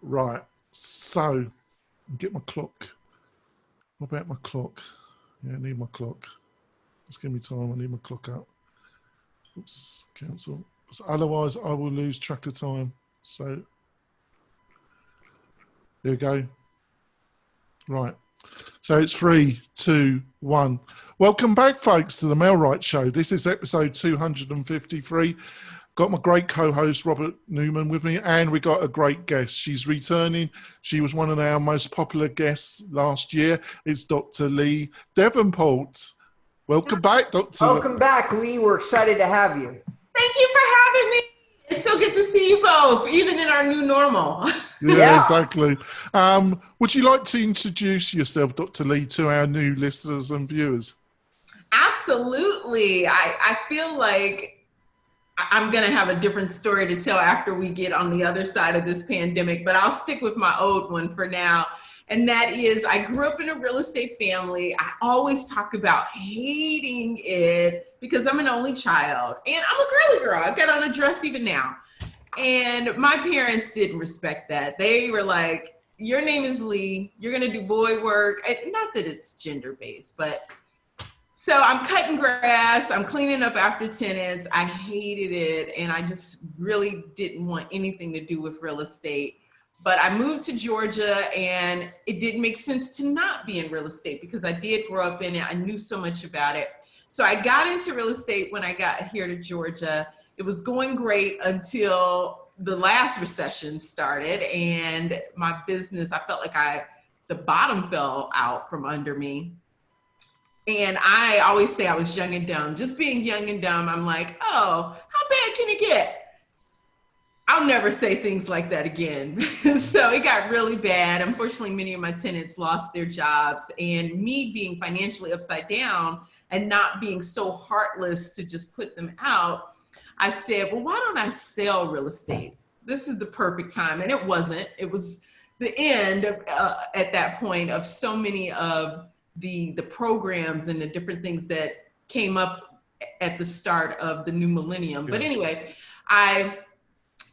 Right. So, get my clock. What about my clock? Yeah, I need my clock. Just give me time. I need my clock up. Oops, cancel. So otherwise, I will lose track of time. So, there we go. Right. So it's 3, 2, 1. Welcome back, folks, to the Mailwright Show. This is episode 253. Got my great co-host, Robert Newman, with me, and we got a great guest. She's returning. She was one of our most popular guests last year. It's Dr. Lee Davenport. Welcome back, Dr. Welcome back, Lee. We're excited to have you. Thank you for having me. It's so good to see you both, even in our new normal. Yeah, exactly. Would you like to introduce yourself, Dr. Lee, to our new listeners and viewers? Absolutely. I feel like I'm going to have a different story to tell after we get on the other side of this pandemic, but I'll stick with my old one for now. And that is, I grew up in a real estate family. I always talk about hating it because I'm an only child and I'm a girly girl. I got on a dress even now. And my parents didn't respect that. They were like, your name is Lee. You're going to do boy work. And not that it's gender-based, but so I'm cutting grass. I'm cleaning up after tenants. I hated it. And I just really didn't want anything to do with real estate. But I moved to Georgia and it didn't make sense to not be in real estate because I did grow up in it. I knew so much about it. So I got into real estate when I got here to Georgia. It was going great until the last recession started and my business, I felt like the bottom fell out from under me. And I always say I was young and dumb. Just being young and dumb, I'm like, oh, how bad can it get? I'll never say things like that again. So it got really bad. Unfortunately, many of my tenants lost their jobs, and me being financially upside down and not being so heartless to just put them out, I said, well, why don't I sell real estate? This is the perfect time. And it wasn't. It was the end of, at that point of so many of the programs and the different things that came up at the start of the new millennium. But anyway, I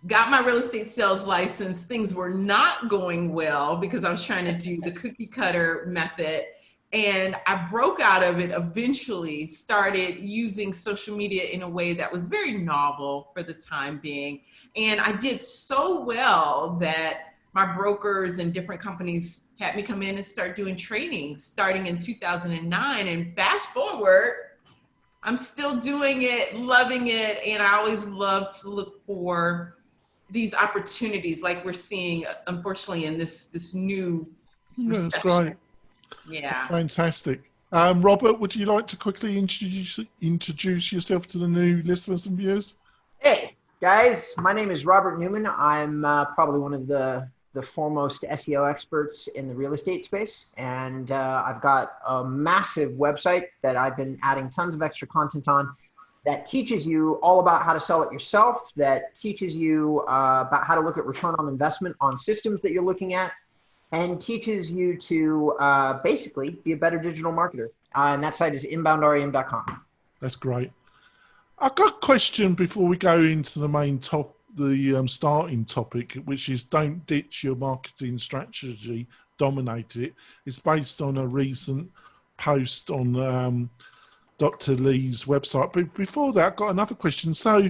got my real estate sales license. Things were not going well because I was trying to do the cookie cutter method. And I broke out of it, eventually started using social media in a way that was very novel for the time being. And I did so well that my brokers and different companies had me come in and start doing trainings starting in 2009. And fast forward, I'm still doing it, loving it. And I always love to look for these opportunities like we're seeing, unfortunately, in this new recession. That's great. Yeah. That's fantastic. Robert, would you like to quickly introduce yourself to the new listeners and viewers? Hey, guys. My name is Robert Newman. I'm probably one of the foremost SEO experts in the real estate space. And I've got a massive website that I've been adding tons of extra content on that teaches you all about how to sell it yourself, that teaches you about how to look at return on investment on systems that you're looking at, and teaches you to basically be a better digital marketer. And that site is inboundrem.com. That's great. I've got a question before we go into the main starting topic, which is don't ditch your marketing strategy, dominate it. It's based on a recent post on Dr. Lee's website. But before that, I've got another question. So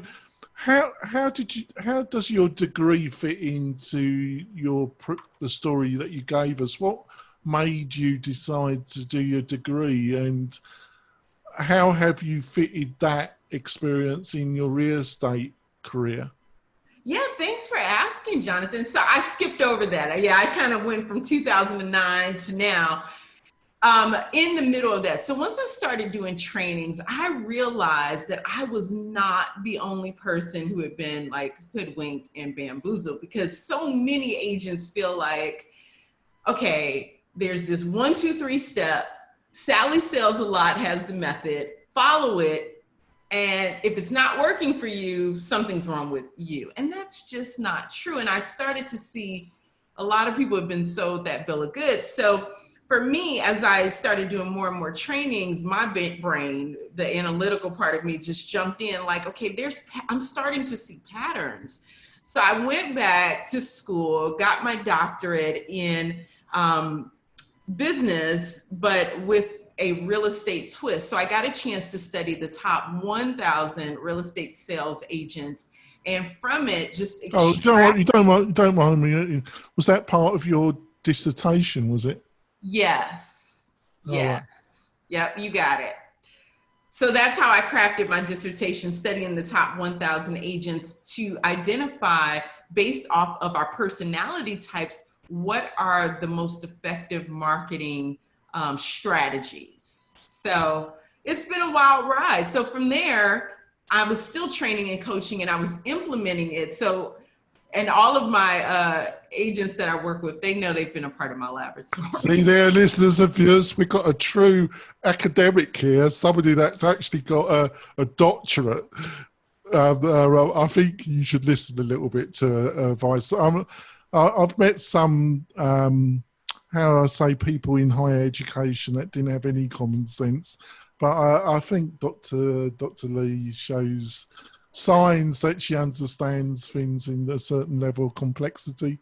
how does your degree fit into the story that you gave us? What made you decide to do your degree, and how have you fitted that experience in your real estate career? Yeah, thanks for asking, Jonathan. So I skipped over that. Yeah, I kind of went from 2009 to now. In the middle of that. So once I started doing trainings, I realized that I was not the only person who had been like hoodwinked and bamboozled, because so many agents feel like, okay, there's this 1, 2, 3 step. Sally Sells a Lot has the method, follow it. And if it's not working for you, something's wrong with you. And that's just not true. And I started to see a lot of people have been sold that bill of goods. So for me, as I started doing more and more trainings, my big brain, the analytical part of me just jumped in like, okay, I'm starting to see patterns. So I went back to school, got my doctorate in business, but with a real estate twist. So I got a chance to study the top 1,000 real estate sales agents, and from it, just Oh, extract. you don't mind me. Was that part of your dissertation? Was it? Yes. Oh, right. Yes. Yep. You got it. So that's how I crafted my dissertation, studying the top 1,000 agents to identify, based off of our personality types, what are the most effective marketing strategies. So it's been a wild ride. So from there, I was still training and coaching, and I was implementing it. So, and all of my agents that I work with, they know they've been a part of my laboratory. See there, listeners and viewers, we've got a true academic here, somebody that's actually got a doctorate. I think you should listen a little bit to advice. I've met some, how I say, people in higher education that didn't have any common sense, but I think Dr. Lee shows signs that she understands things in a certain level of complexity.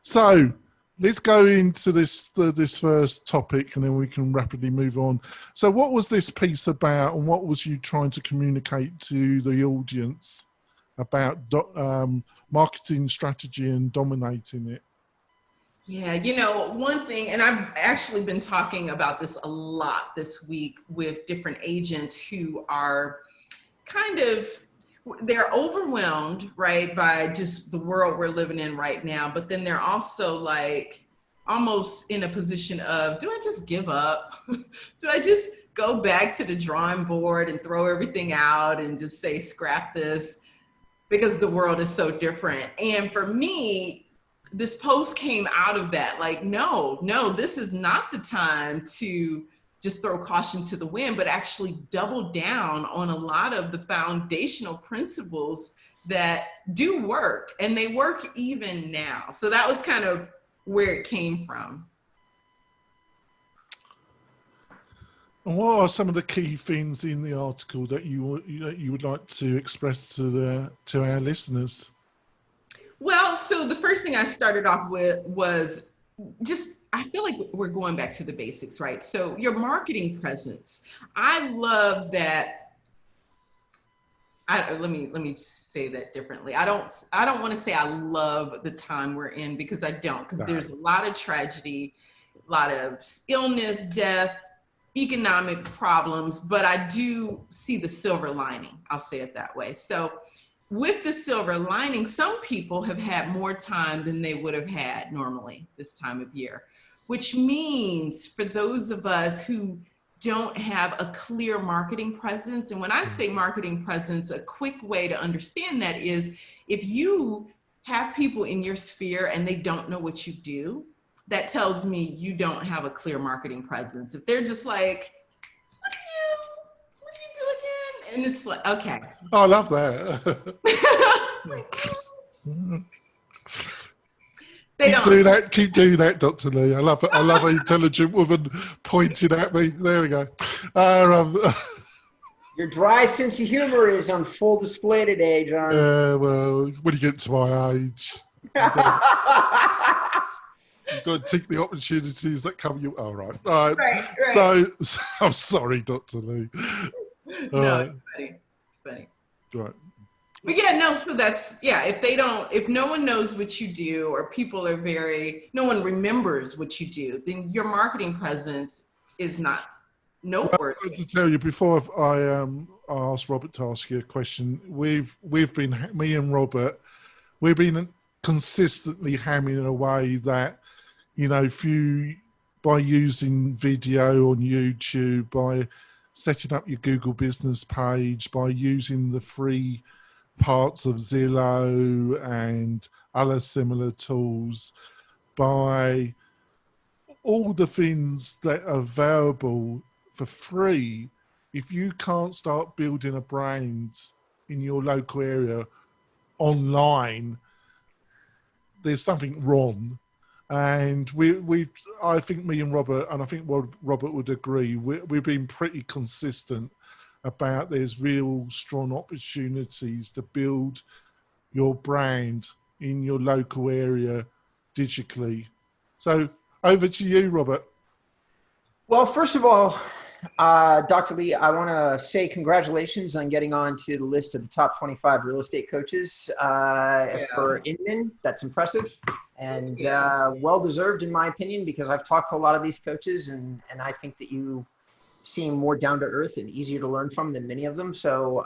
So let's go into this first topic, and then we can rapidly move on. So what was this piece about, and what was you trying to communicate to the audience about marketing strategy and dominating it? Yeah, you know, one thing, and I've actually been talking about this a lot this week with different agents who are kind of, they're overwhelmed, right, by just the world we're living in right now. But then they're also like almost in a position of, do I just give up? Do I just go back to the drawing board and throw everything out and just say, scrap this, because the world is so different? And for me, this post came out of that. Like, no, this is not the time to just throw caution to the wind, but actually double down on a lot of the foundational principles that do work, and they work even now. So that was kind of where it came from. And what are some of the key things in the article that you would like to express to our listeners? Well, so the first thing I started off with was just, I feel like we're going back to the basics, right? So your marketing presence. I love that. Let me just say that differently. I don't want to say I love the time we're in, because I don't, because there's a lot of tragedy, a lot of illness, death, economic problems, but I do see the silver lining. I'll say it that way. So with the silver lining, some people have had more time than they would have had normally this time of year, which means for those of us who don't have a clear marketing presence, and when I say marketing presence, a quick way to understand that is, if you have people in your sphere and they don't know what you do, that tells me you don't have a clear marketing presence. If they're just like, what do you do again? And it's like, okay. Oh, I love that. Keep doing that, Dr. Lee. I love it. I love an intelligent woman pointing at me. There we go. Your dry sense of humor is on full display today, John. Well, when you get to my age, you've got to take the opportunities that come your. Oh, right. Right. So I'm sorry, Dr. Lee. No, it's funny. Right. But yeah, no, so that's, yeah, if no one knows what you do, or people are no one remembers what you do, then your marketing presence is not noteworthy. Well, to tell you, before I asked Robert to ask you a question, we've been, me and Robert, we've been consistently hammering away that, you know, by using video on YouTube, by setting up your Google business page, by using the free parts of Zillow and other similar tools, by all the things that are available for free, if you can't start building a brand in your local area online, there's something wrong. And I think me and Robert, and I think Robert would agree, we've been pretty consistent about there's real strong opportunities to build your brand in your local area digitally. So over to you, Robert. Well, first of all, Dr. Lee, I want to say congratulations on getting on to the list of the top 25 real estate coaches for Inman. That's impressive and well-deserved in my opinion, because I've talked to a lot of these coaches and I think that you seem more down to earth and easier to learn from than many of them. So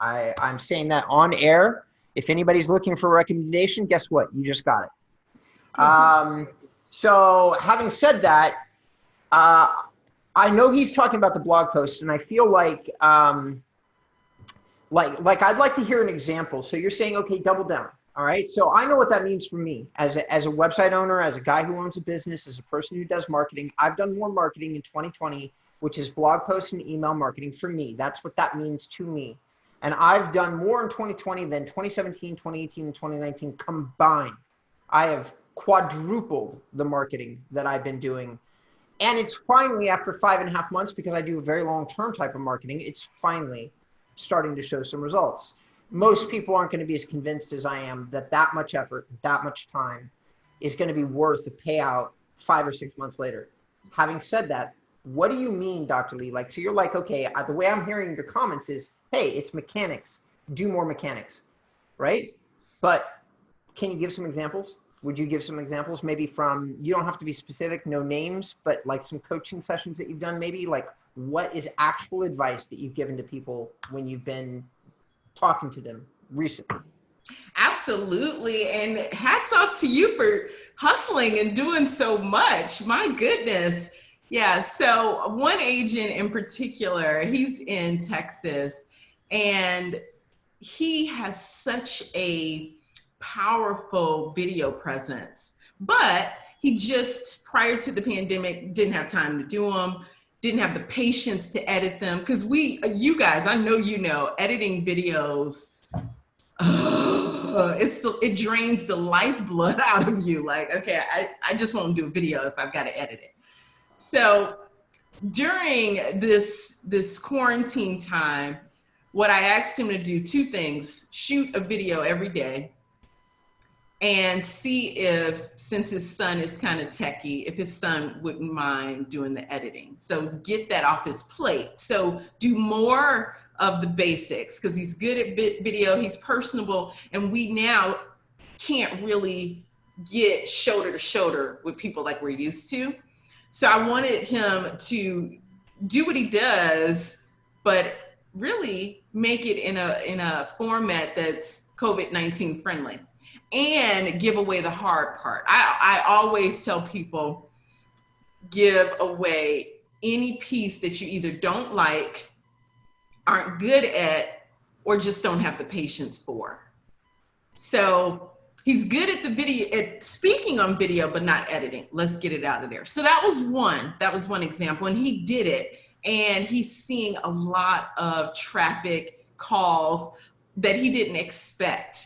I'm saying that on air. If anybody's looking for a recommendation, guess what? You just got it. So having said that, I know he's talking about the blog post, and I feel like I'd like to hear an example. So you're saying, okay, double down. All right. So I know what that means for me as a website owner, as a guy who owns a business, as a person who does marketing. I've done more marketing in 2020, which is blog posts and email marketing for me. That's what that means to me. And I've done more in 2020 than 2017, 2018, and 2019 combined. I have quadrupled the marketing that I've been doing. And it's finally, after 5.5 months, because I do a very long-term type of marketing, it's finally starting to show some results. Most people aren't going to be as convinced as I am that that much effort, that much time is going to be worth the payout 5 or 6 months later. Having said that, what do you mean, Dr. Lee? Like, so you're like, okay, the way I'm hearing your comments is, hey, it's mechanics. Do more mechanics, right? But can you give some examples? Would you give some examples maybe from, you don't have to be specific, no names, but like some coaching sessions that you've done maybe? Like, what is actual advice that you've given to people when you've been talking to them recently? Absolutely. And hats off to you for hustling and doing so much. My goodness. Yeah. So one agent in particular, he's in Texas, and he has such a powerful video presence, but he just, prior to the pandemic, didn't have time to do them, didn't have the patience to edit them. Because you guys, I know you know, editing videos, it drains the lifeblood out of you. Like, okay, I just won't do a video if I've got to edit it. So during this quarantine time, what I asked him to do, 2 things: shoot a video every day, and see if, since his son is kind of techie, if his son wouldn't mind doing the editing. So get that off his plate. So do more of the basics, because he's good at video, he's personable, and we now can't really get shoulder to shoulder with people like we're used to. So I wanted him to do what he does, but really make it in a format that's COVID-19 friendly, and give away the hard part. I always tell people, give away any piece that you either don't like, aren't good at, or just don't have the patience for. So he's good at the video, at speaking on video, but not editing. Let's get it out of there. So that was one example, and he did it. And he's seeing a lot of traffic calls that he didn't expect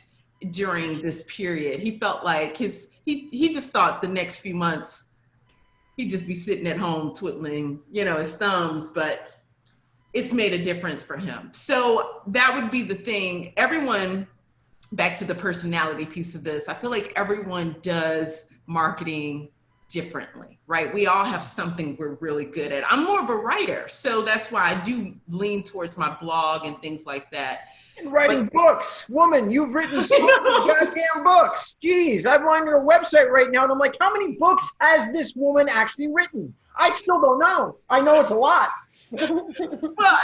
during this period. He felt like he just thought the next few months he'd just be sitting at home twiddling, his thumbs, but it's made a difference for him. So that would be the thing. Everyone, back to the personality piece of this, I feel like everyone does marketing differently, right? We all have something we're really good at. I'm more of a writer, so that's why I do lean towards my blog and things like that. And writing books. Woman, you've written so many goddamn books. Jeez, I'm on your website right now, and I'm like, how many books has this woman actually written? I still don't know. I know it's a lot. Well,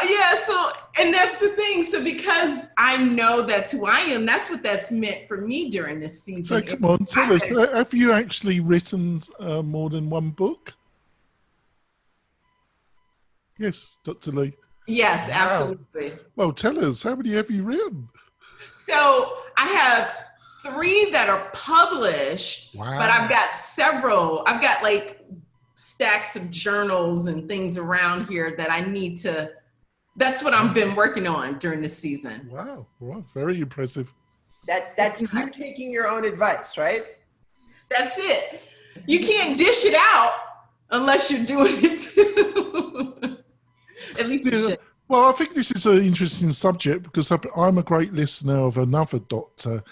yeah, so, and that's the thing. So because I know that's who I am, that's what that's meant for me during this season. So come on, tell us, have you actually written more than one book? Yes, Dr. Lee. Yes, absolutely. Well, tell us, how many have you written? So I have 3 that are published, but I've got several. I've got like stacks of journals and things around here that I need to, that's what I've been working on during this season. Wow, very impressive. That's you taking your own advice, right? That's it. You can't dish it out unless you're doing it too. At least Well, I think this is an interesting subject because I'm a great listener of another doctor,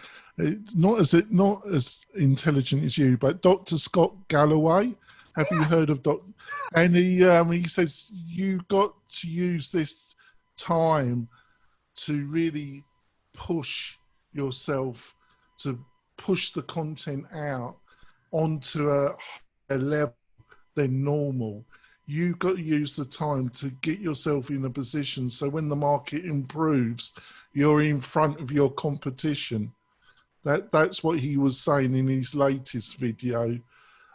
not as intelligent as you, but Dr. Scott Galloway. Have you heard of Dr. And he says you got to use this time to really push yourself, to push the content out onto a higher level than normal. You've got to use the time to get yourself in a position so when the market improves, you're in front of your competition. That's what he was saying in his latest video.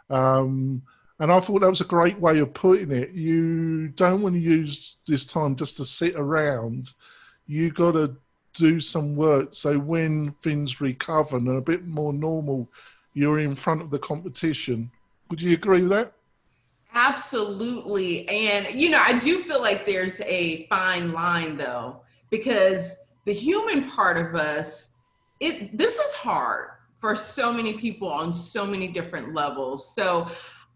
And I thought that was a great way of putting it. You don't want to use this time just to sit around. You got to do some work so when things recover and are a bit more normal, you're in front of the competition. Would you agree with that? Absolutely. And, I do feel like there's a fine line though, because the human part of us, this is hard for so many people on so many different levels. So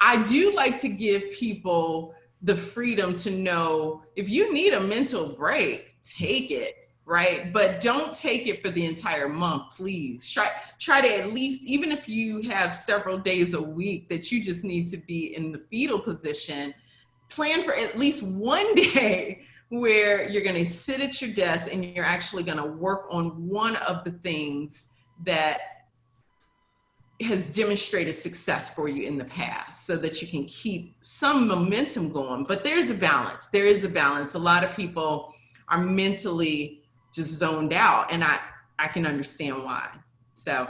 I do like to give people the freedom to know if you need a mental break, take it. Right? But don't take it for the entire month, please. Try to at least, even if you have several days a week that you just need to be in the fetal position, plan for at least one day where you're going to sit at your desk and you're actually going to work on one of the things that has demonstrated success for you in the past so that you can keep some momentum going. But there's a balance. There is a balance. A lot of people are mentally just zoned out, and I can understand why. So,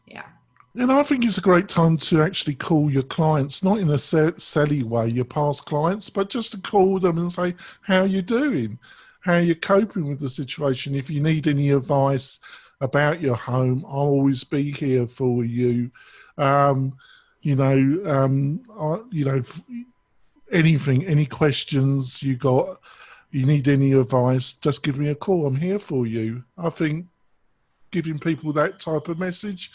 yeah. And I think it's a great time to actually call your clients, not in a silly way, your past clients, but just to call them and say, how you doing? How you coping with the situation? If you need any advice about your home, I'll always be here for you. Anything, any questions you got, you need any advice, just give me a call. I'm here for you. I think giving people that type of message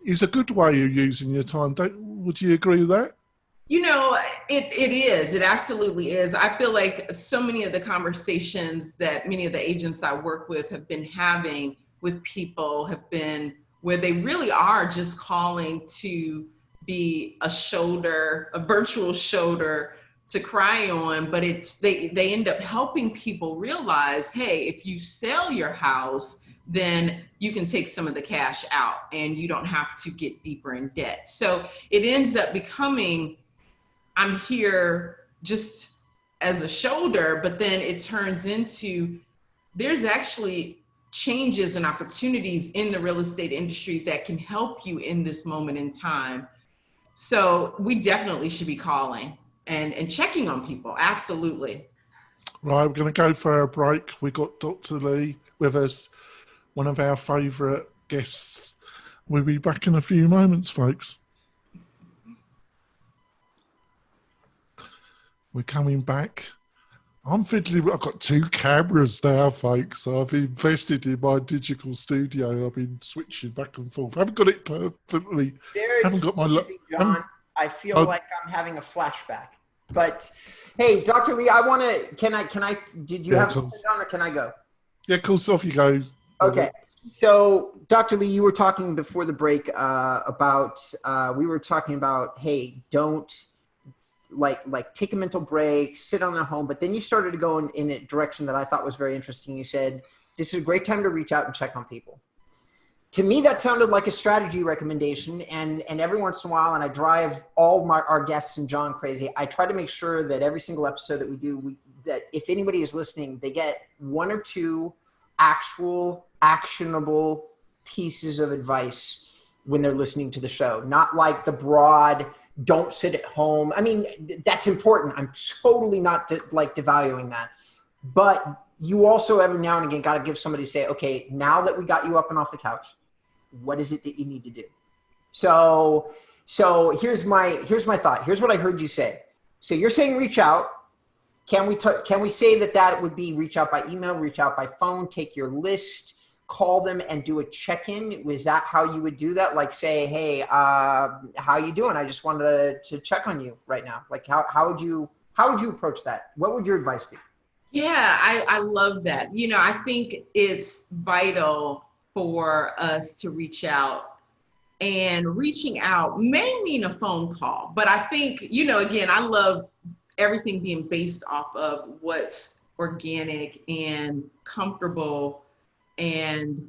is a good way of using your time. Would you agree with that? It is. It absolutely is. I feel like so many of the conversations that many of the agents I work with have been having with people have been where they really are just calling to be a shoulder, a virtual shoulder to cry on, but they end up helping people realize, hey, if you sell your house, then you can take some of the cash out and you don't have to get deeper in debt. So it ends up becoming, I'm here just as a shoulder, but then it turns into, there's actually changes and opportunities in the real estate industry that can help you in this moment in time. So we definitely should be calling and checking on people. Absolutely. Right, we're going to go for a break. We got Dr. Lee with us, one of our favourite guests. We'll be back in a few moments, folks. We're coming back. I'm fiddling. I've got 2 cameras now, folks. I've invested in my digital studio. I've been switching back and forth. I haven't got it perfectly. Very haven't got my John. I feel like I'm having a flashback. But hey, Dr. Lee, I want to. Can I? Did you have something on, or can I go? Yeah, of course. Off you go. Okay. So, Dr. Lee, you were talking before the break about. We were talking about, hey, don't like take a mental break, sit on the home. But then you started to go in a direction that I thought was very interesting. You said this is a great time to reach out and check on people. To me, that sounded like a strategy recommendation. And every once in a while, and I drive all our guests and John crazy, I try to make sure that every single episode that we do, that if anybody is listening, they get 1 or 2 actual actionable pieces of advice when they're listening to the show. Not like the broad, don't sit at home. I mean, that's important. I'm totally not devaluing that. But you also every now and again got to give somebody say, okay, now that we got you up and off the couch, what is it that you need to do? So here's my thought. Here's what I heard you say. So you're saying reach out. Can we say that would be reach out by email, reach out by phone, take your list, call them and do a check-in? Was that how you would do that? Like say, hey, how you doing? I just wanted to check on you right now. Like how would you approach that? What would your advice be? Yeah, I love that. You know, I think it's vital for us to reach out, and reaching out may mean a phone call, but I think, you know, again, I love everything being based off of what's organic and comfortable, and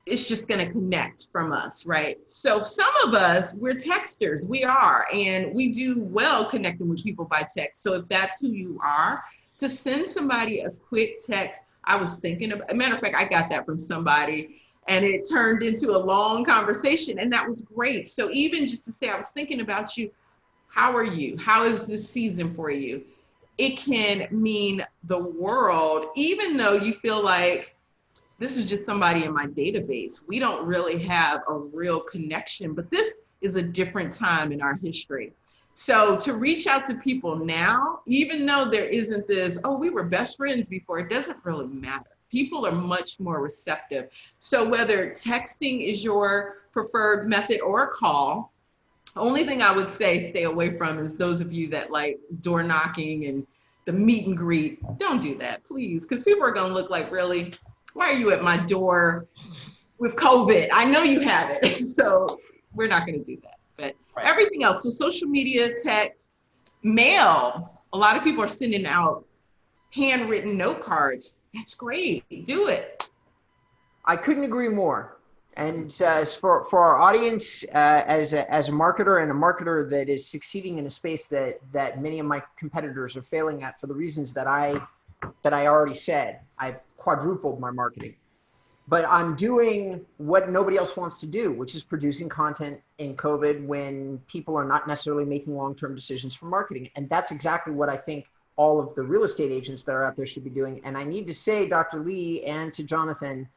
it's just going to connect from us, right? So some of us, we're texters, we are, and we do well connecting with people by text. So if that's who you are, to send somebody a quick text, I was thinking of, a matter of fact, I got that from somebody and it turned into a long conversation, and that was great. So even just to say, I was thinking about you, how are you? How is this season for you? It can mean the world, even though you feel like, this is just somebody in my database. We don't really have a real connection, but this is a different time in our history. So to reach out to people now, even though there isn't this, oh, we were best friends before, it doesn't really matter. People are much more receptive. So whether texting is your preferred method or a call, the only thing I would say stay away from is those of you that like door knocking and the meet and greet. Don't do that, please, because people are going to look like, really, why are you at my door with COVID? I know you have it. So we're not going to do that. But Right. everything else, so social media, text, mail, a lot of people are sending out handwritten note cards. That's great. Do it. I couldn't agree more. And for our audience, as a marketer, and a marketer that is succeeding in a space that many of my competitors are failing at for the reasons that I already said, I've quadrupled my marketing. But I'm doing what nobody else wants to do, which is producing content in COVID when people are not necessarily making long-term decisions for marketing. And that's exactly what I think all of the real estate agents that are out there should be doing. And I need to say, Dr. Lee, and to Jonathan,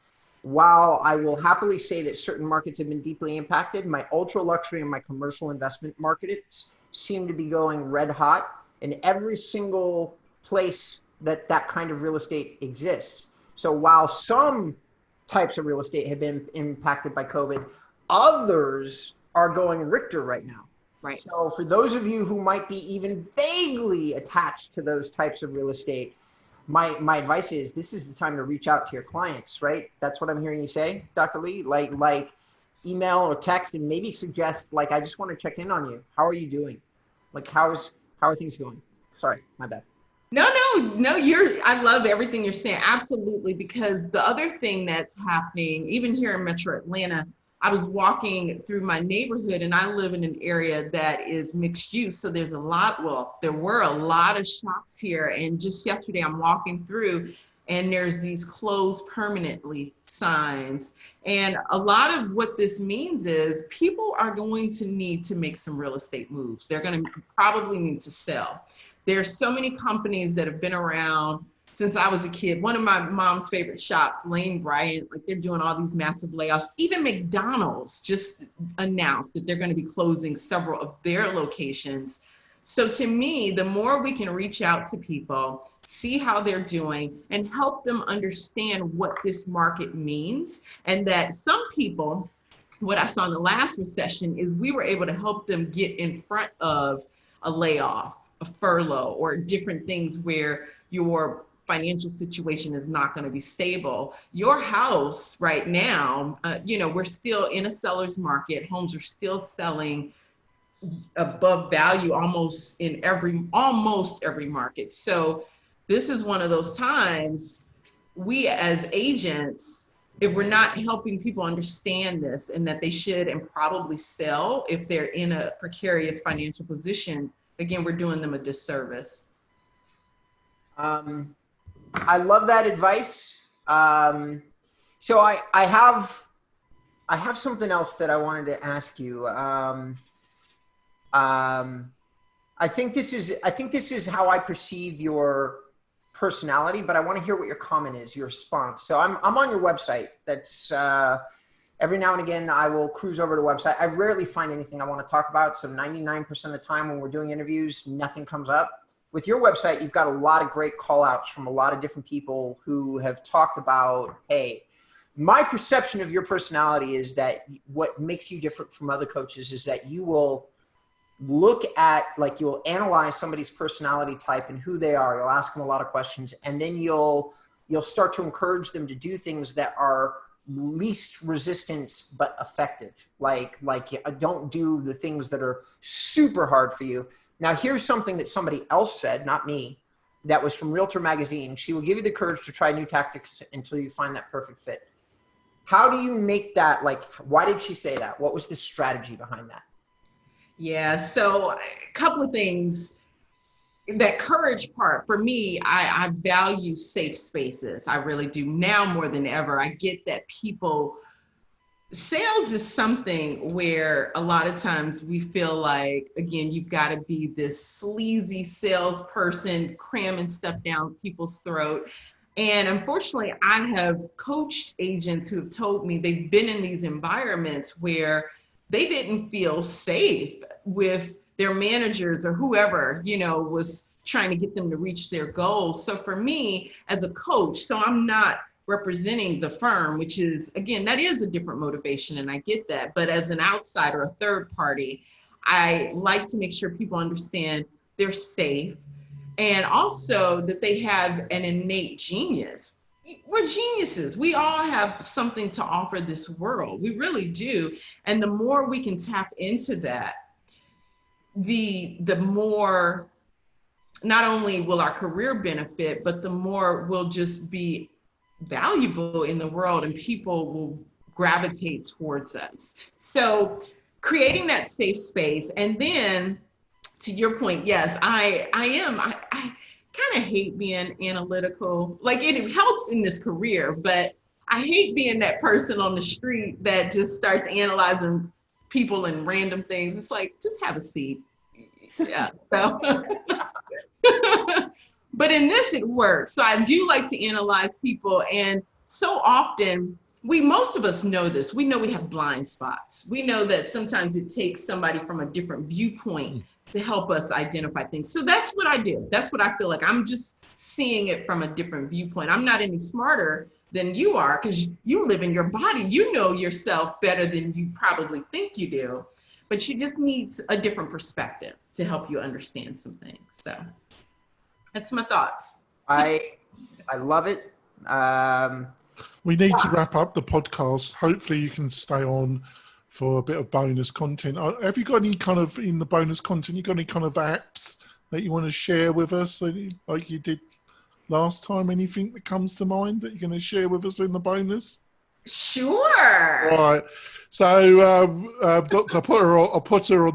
while I will happily say that certain markets have been deeply impacted, my ultra luxury and my commercial investment markets seem to be going red hot in every single place that kind of real estate exists. So while some types of real estate have been impacted by COVID, others are going Richter right now. Right. So for those of you who might be even vaguely attached to those types of real estate, my advice is this is the time to reach out to your clients, right? That's what I'm hearing you say, Dr. Lee, like email or text, and maybe suggest, like, I just want to check in on you. How are you doing? Like, how are things going? Sorry, my bad. No, I love everything you're saying. Absolutely. Because the other thing that's happening, even here in Metro Atlanta, I was walking through my neighborhood, and I live in an area that is mixed use. So there's there were a lot of shops here. And just yesterday I'm walking through, and there's these closed permanently signs. And a lot of what this means is people are going to need to make some real estate moves. They're going to probably need to sell. There's so many companies that have been around since I was a kid. One of my mom's favorite shops, Lane Bryant, like, they're doing all these massive layoffs. Even McDonald's just announced that they're going to be closing several of their locations. So to me, the more we can reach out to people, see how they're doing, and help them understand what this market means, and that some people, what I saw in the last recession is we were able to help them get in front of a layoff, a furlough, or different things where your financial situation is not going to be stable. Your house right now, we're still in a seller's market. Homes are still selling above value almost every market. So this is one of those times we as agents, if we're not helping people understand this and that they should and probably sell if they're in a precarious financial position, again, we're doing them a disservice. I love that advice. So I have something else that I wanted to ask you. I think this is how I perceive your personality, but I want to hear what your comment is, your response. So I'm on your website. That's every now and again I will cruise over to the website. I rarely find anything I want to talk about. So 99% of the time when we're doing interviews, nothing comes up. With your website, you've got a lot of great call outs from a lot of different people who have talked about, hey, my perception of your personality is that what makes you different from other coaches is that you will look at, like, you'll analyze somebody's personality type and who they are. You'll ask them a lot of questions, and then you'll start to encourage them to do things that are least resistance but effective. Like don't do the things that are super hard for you. Now, here's something that somebody else said, not me, that was from Realtor Magazine. She will give you the courage to try new tactics until you find that perfect fit. How do you make that, like, why did she say that? What was the strategy behind that? Yeah, so a couple of things. That courage part, for me, I value safe spaces. I really do, now more than ever. I get that sales is something where a lot of times we feel like, again, you've got to be this sleazy salesperson cramming stuff down people's throat. And unfortunately, I have coached agents who have told me they've been in these environments where they didn't feel safe with their managers or whoever, was trying to get them to reach their goals. So for me as a coach, so I'm not representing the firm, which is, again, that is a different motivation, and I get that. But as an outsider, a third party, I like to make sure people understand they're safe, and also that they have an innate genius. We're geniuses. We all have something to offer this world. We really do. And the more we can tap into that, the more not only will our career benefit, but the more we'll just be valuable in the world, and people will gravitate towards us. So creating that safe space. And then to your point, yes, I kind of hate being analytical. Like, it helps in this career, but I hate being that person on the street that just starts analyzing people and random things. It's like, just have a seat. Yeah. So. But in this, it works. So I do like to analyze people. And so often, most of us know this. We know we have blind spots. We know that sometimes it takes somebody from a different viewpoint to help us identify things. So that's what I do. That's what I feel like. I'm just seeing it from a different viewpoint. I'm not any smarter than you are, because you live in your body. You know yourself better than you probably think you do. But you just need a different perspective to help you understand some things. So that's my thoughts. I love it. We need to wrap up the podcast. Hopefully you can stay on for a bit of bonus content. Have you got any kind of, in the bonus content, you got any kind of apps that you want to share with us, like you did last time? Anything that comes to mind that you're going to share with us in the bonus? Sure. Right. So, Doctor, I put her on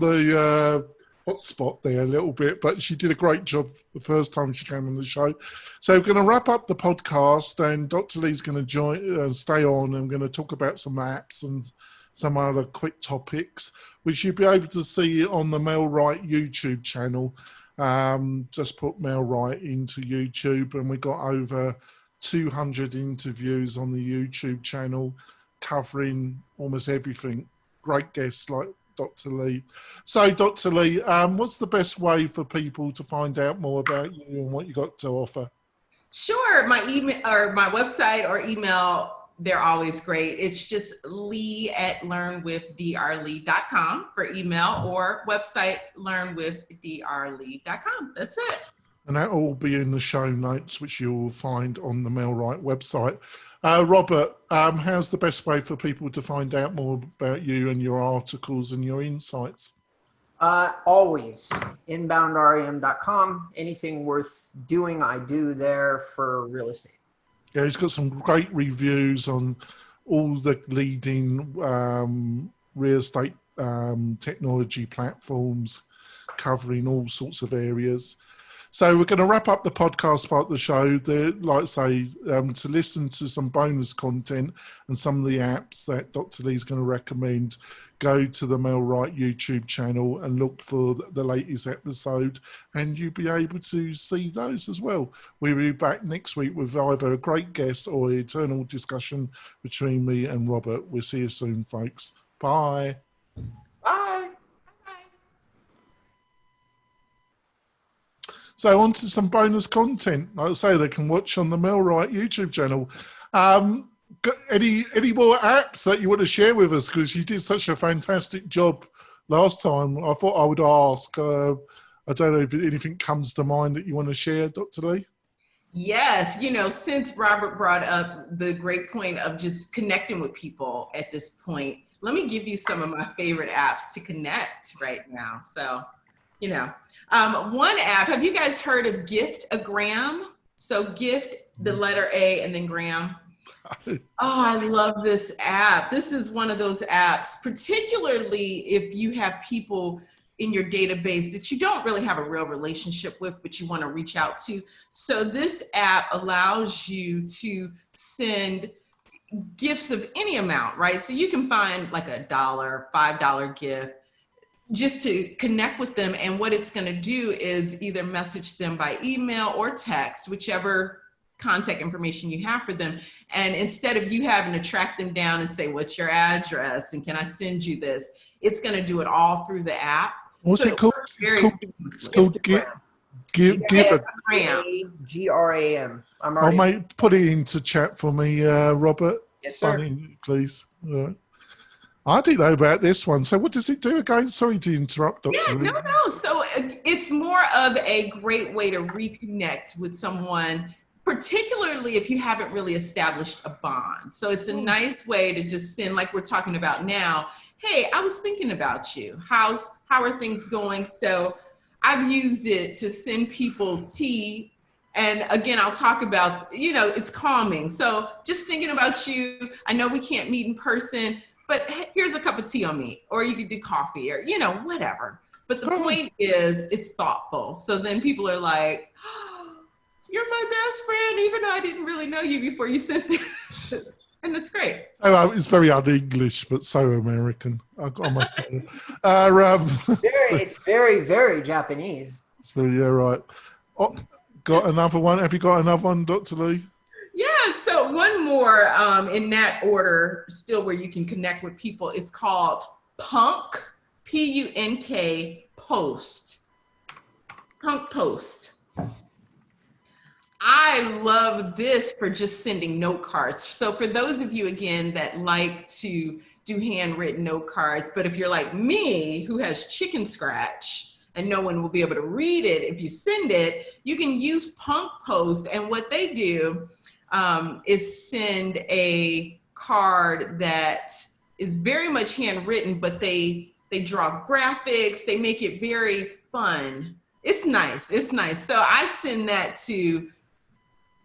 the hot spot there a little bit, but she did a great job the first time she came on the show. So we're going to wrap up the podcast, and Dr. Lee's going to stay on. I'm going to talk about some apps and some other quick topics, which you'll be able to see on the Mel Wright YouTube channel. Just put Mel Wright into YouTube, and we got over 200 interviews on the YouTube channel covering almost everything. Great guests like Dr. Lee. So, Dr. Lee, what's the best way for people to find out more about you and what you got to offer? Sure. My email or my website or email, they're always great. It's just lee@learnwithdrlee.com for email, or website learnwithdrlee.com. That's it. And that will be in the show notes, which you'll find on the Mel Wright website. Robert, how's the best way for people to find out more about you and your articles and your insights? Always inboundrem.com. Anything worth doing, I do there for real estate. Yeah, he's got some great reviews on all the leading real estate technology platforms, covering all sorts of areas. So we're going to wrap up the podcast part of the show. Like I say, to listen to some bonus content and some of the apps that Dr. Lee's going to recommend, go to the Mel Wright YouTube channel and look for the latest episode, and you'll be able to see those as well. We'll be back next week with either a great guest or eternal discussion between me and Robert. We'll see you soon, folks. Bye. Bye. So on to some bonus content. Like I say, they can watch on the Mel Wright YouTube channel. Got any more apps that you want to share with us? Because you did such a fantastic job last time. I thought I would ask. I don't know if anything comes to mind that you want to share, Dr. Lee. Yes, since Robert brought up the great point of just connecting with people at this point, let me give you some of my favorite apps to connect right now. So, one app, have you guys heard of Gift-A-Gram? So gift, the letter A, and then gram. Oh, I love this app. This is one of those apps, particularly if you have people in your database that you don't really have a real relationship with, but you want to reach out to. So this app allows you to send gifts of any amount, right? So you can find like $1, $5 gift just to connect with them. And what it's going to do is either message them by email or text, whichever contact information you have for them. And instead of you having to track them down and say, what's your address? And can I send you this? It's going to do it all through the app. What's it called? It's called Gift-A-Gram. G-R-A-M. Oh, mate, put it into chat for me, Robert. Yes, sir. Please. Right. I didn't know about this one. So what does it do again? Sorry to interrupt, Dr. Yeah, Lee. no. So it's more of a great way to reconnect with someone, particularly if you haven't really established a bond. So it's a nice way to just send, like we're talking about now, hey, I was thinking about you. How are things going? So I've used it to send people tea. And again, I'll talk about, it's calming. So just thinking about you. I know we can't meet in person, but here's a cup of tea on me, or you could do coffee or, whatever. But the point is it's thoughtful. So then people are like, oh, you're my best friend, even though I didn't really know you before you sent this. And it's great. Oh, it's very un-English, but so American. I must say. It's very, very Japanese. It's very, yeah, right. Oh, got another one? Have you got another one, Dr. Lee? Yeah, so one more in that order, still where you can connect with people. It's called Punk, P-U-N-K, Post. Punk Post. I love this for just sending note cards. So for those of you, again, that like to do handwritten note cards, but if you're like me, who has chicken scratch and no one will be able to read it if you send it, you can use Punk Post. And what they do is send a card that is very much handwritten, but they draw graphics, they make it very fun. It's nice, it's nice. So I send that to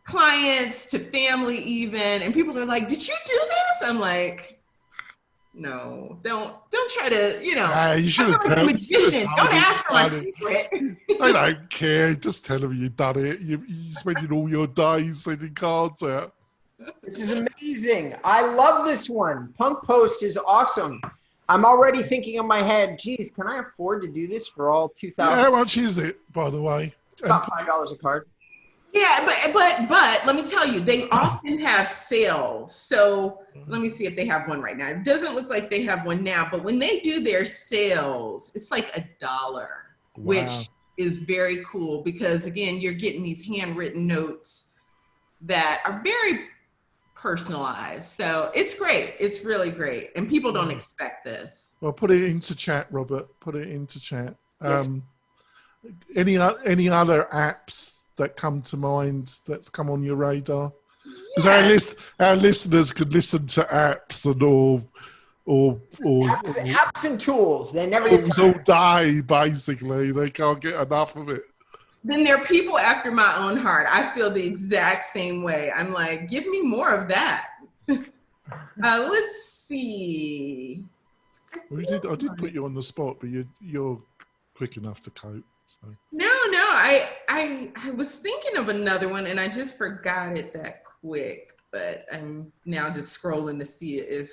clients, to family even, and people are like, did you do this? I'm like, no, don't try to, you should have told me. Don't ask for my secret. I don't care. Just tell them you've done it. You're spending all your days sending cards out. This is amazing. I love this one. Punk Post is awesome. I'm already thinking in my head, geez, can I afford to do this for all 2,000? How much is it, by the way? About $5 a card. Yeah, but let me tell you, they often have sales. So let me see if they have one right now. It doesn't look like they have one now, but when they do their sales, it's like $1, which is very cool because again, you're getting these handwritten notes that are very personalized. So it's great. It's really great. And people don't expect this. Well, put it into chat, Robert. Put it into chat. Yes. Any other apps that come to mind that's come on your radar? Because our listeners could listen to apps and apps and tools. They never get all day, basically. They can't get enough of it. Then there are people after my own heart. I feel the exact same way. I'm like, give me more of that. Let's see. I did put you on the spot, but you're quick enough to cope. So. No, I was thinking of another one and I just forgot it that quick, but I'm now just scrolling to see if,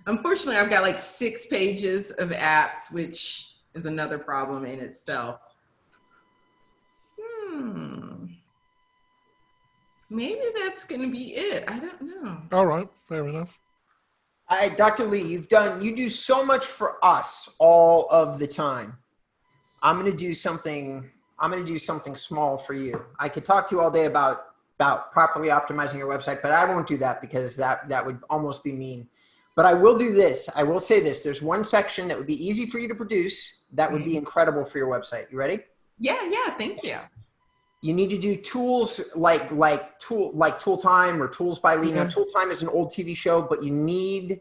unfortunately I've got like 6 pages of apps, which is another problem in itself. Maybe that's going to be it. I don't know. All right, fair enough. Dr. Lee, you do so much for us all of the time. I'm going to do something small for you. I could talk to you all day about properly optimizing your website, but I won't do that because that would almost be mean. But I will do this. I will say this. There's one section that would be easy for you to produce that would be incredible for your website. You ready? Yeah, thank you. You need to do tools like Tool Time or Tools by Lee. Now, Tool Time is an old TV show, but you need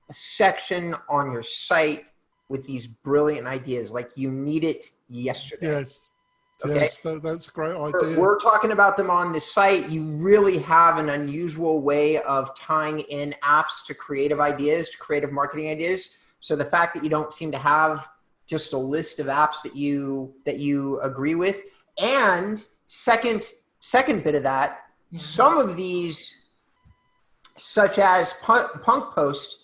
a section on your site with these brilliant ideas. Like you need it yesterday. Yes. Okay? Yes, that's a great idea. We're talking about them on this site. You really have an unusual way of tying in apps to creative ideas, to creative marketing ideas. So the fact that you don't seem to have just a list of apps that you agree with, and second bit of that, some of these, such as Punk Post,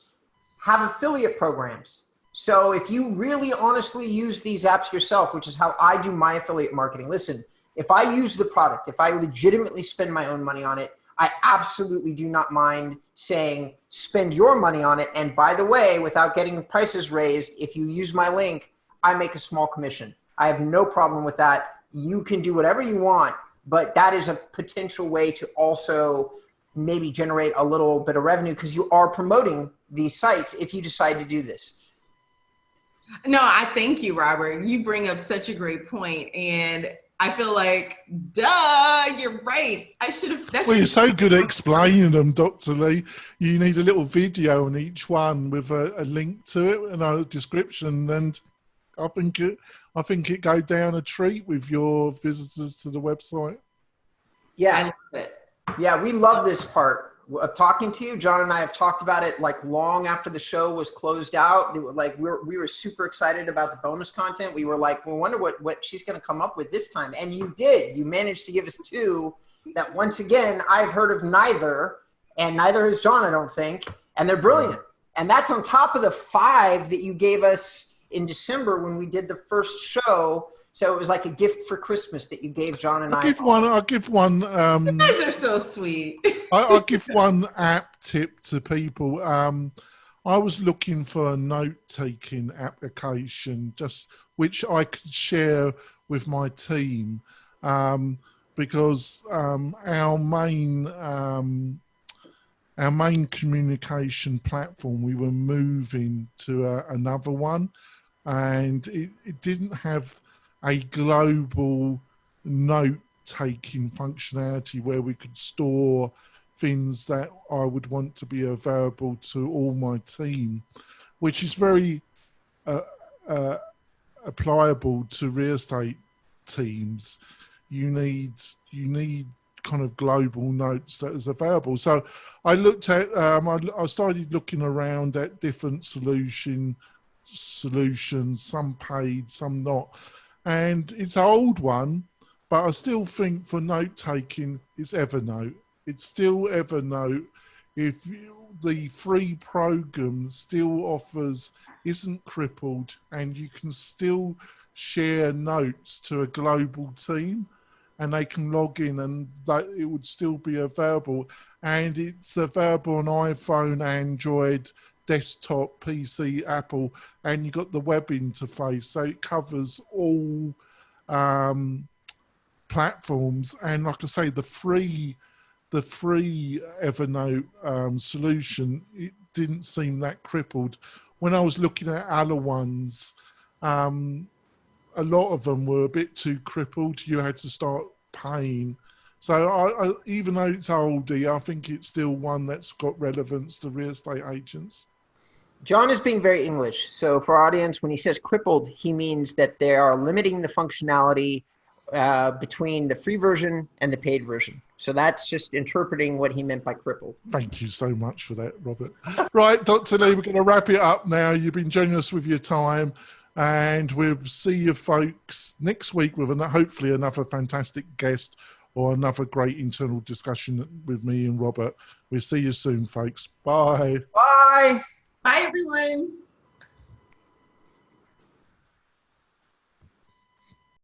have affiliate programs. So if you really honestly use these apps yourself, which is how I do my affiliate marketing, listen, if I use the product, if I legitimately spend my own money on it, I absolutely do not mind saying, spend your money on it. And by the way, without getting prices raised, if you use my link, I make a small commission. I have no problem with that. You can do whatever you want, but that is a potential way to also maybe generate a little bit of revenue because you are promoting these sites if you decide to do this. No, I thank you, Robert. You bring up such a great point, and I feel like, duh, you're right. I should have. Well, you're so good at explaining them, Dr. Lee. You need a little video on each one with a link to it and a description, and I think it go down a treat with your visitors to the website. Yeah, I love it. Yeah, we love this part of talking to you. John and I have talked about it like long after the show was closed out. We were super excited about the bonus content. We were like, we wonder what she's going to come up with this time. And you did. You managed to give us two that, once again, I've heard of neither, and neither has John, I don't think. And they're brilliant. And that's on top of the 5 that you gave us in December when we did the first show. So it was like a gift for Christmas that you gave John and I. I'll give one. You guys are so sweet. I'll give one app tip to people. I was looking for a note-taking application, just which I could share with my team, because our main communication platform, we were moving to another one, and it didn't have a global note-taking functionality where we could store things that I would want to be available to all my team, which is very applicable to real estate teams. You need kind of global notes that is available. So I looked at, I started looking around at different solutions, some paid, some not. And it's an old one, but I still think for note-taking, it's Evernote. It's still Evernote. If the free program still isn't crippled, and you can still share notes to a global team, and they can log in, and it would still be available. And it's available on iPhone, Android, desktop, PC, Apple, and you got the web interface, so it covers all platforms. And like I say, the free Evernote solution, it didn't seem that crippled. When I was looking at other ones, a lot of them were a bit too crippled. You had to start paying. So I even though it's oldie, I think it's still one that's got relevance to real estate agents. John is being very English. So for our audience, when he says crippled, he means that they are limiting the functionality between the free version and the paid version. So that's just interpreting what he meant by crippled. Thank you so much for that, Robert. Right, Dr. Lee, we're going to wrap it up now. You've been generous with your time, and we'll see you folks next week with hopefully another fantastic guest or another great internal discussion with me and Robert. We'll see you soon, folks. Bye. Bye. Bye, everyone.